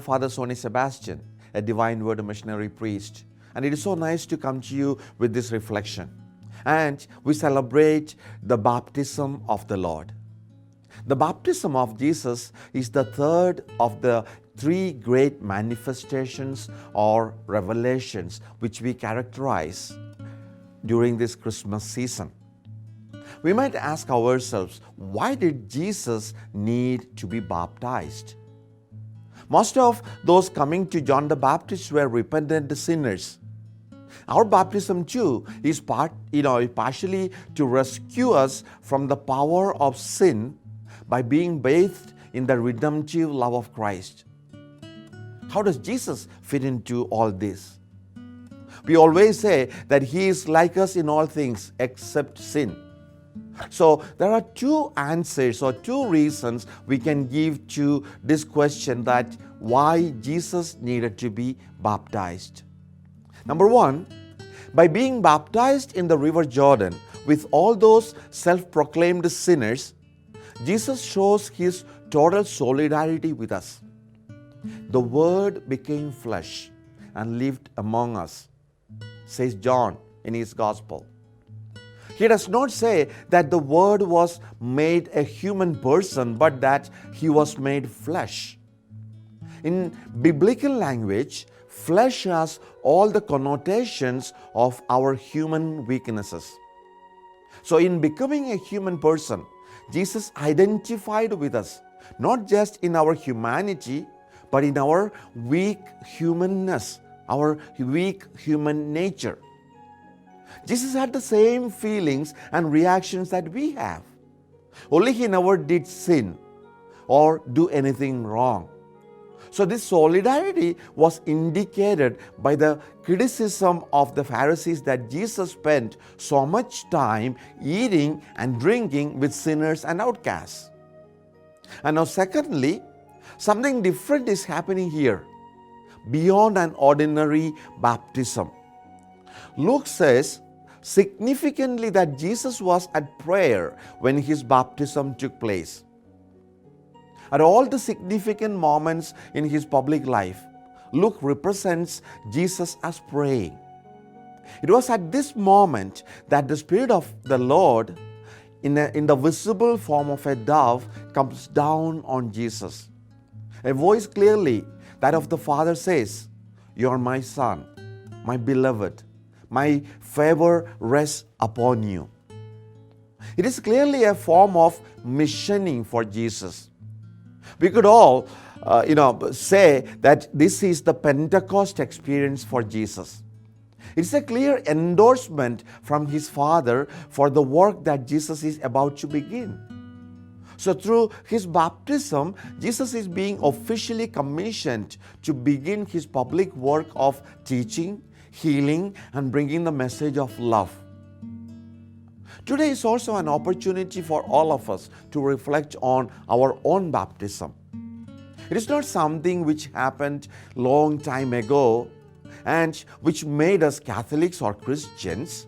Father Soney Sebastian, a Divine Word missionary priest. And it is so nice to come to you with this reflection. And we celebrate the baptism of the Lord. The baptism of Jesus is the third of the three great manifestations or revelations which we characterize during this Christmas season. We might ask ourselves, why did Jesus need to be baptized? Most of those coming to John the Baptist were repentant sinners. Our baptism too is partially to rescue us from the power of sin by being bathed in the redemptive love of Christ. How does Jesus fit into all this? We always say that He is like us in all things except sin. So there are two answers or two reasons we can give to this question that why Jesus needed to be baptized. Number one, by being baptized in the river Jordan with all those self-proclaimed sinners, Jesus shows His total solidarity with us. The Word became flesh and lived among us, says John in his Gospel. He does not say that the Word was made a human person, but that He was made flesh. In biblical language, flesh has all the connotations of our human weaknesses. So in becoming a human person, Jesus identified with us, not just in our humanity, but in our weak humanness, our weak human nature. Jesus had the same feelings and reactions that we have. Only He never did sin or do anything wrong. So this solidarity was indicated by the criticism of the Pharisees that Jesus spent so much time eating and drinking with sinners and outcasts. And now secondly, something different is happening here, beyond an ordinary baptism. Luke says significantly that Jesus was at prayer when His baptism took place. At all the significant moments in His public life, Luke represents Jesus as praying. It was at this moment that the Spirit of the Lord, in the visible form of a dove, comes down on Jesus. A voice clearly, that of the Father, says, "You are my Son, my beloved. My favor rests upon you." It is clearly a form of missioning for Jesus. We could all, say that this is the Pentecost experience for Jesus. It's a clear endorsement from His Father for the work that Jesus is about to begin. So through His baptism, Jesus is being officially commissioned to begin His public work of teaching, healing, and bringing the message of love. Today is also an opportunity for all of us to reflect on our own baptism. It is not something which happened long time ago and which made us Catholics or Christians.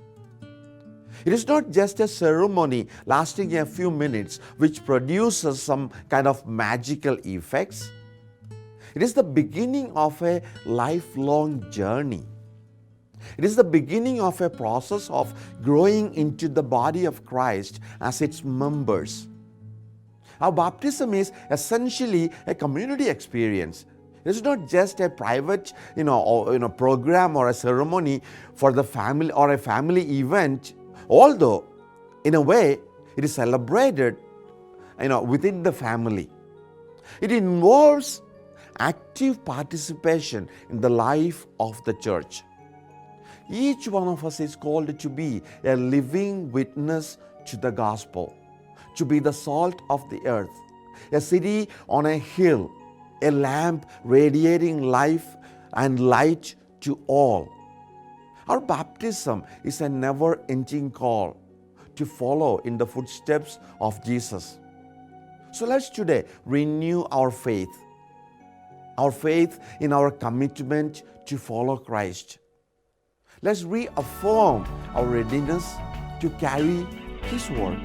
It is not just a ceremony lasting a few minutes which produces some kind of magical effects. It is the beginning of a lifelong journey. It is the beginning of a process of growing into the body of Christ as its members. Our baptism is essentially a community experience. It is not just a private, program or a ceremony for the family or a family event, although in a way it is celebrated, within the family. It involves active participation in the life of the church. Each one of us is called to be a living witness to the gospel, to be the salt of the earth, a city on a hill, a lamp radiating life and light to all. Our baptism is a never-ending call to follow in the footsteps of Jesus. So let's today renew our faith in our commitment to follow Christ. Let's reaffirm our readiness to carry His work.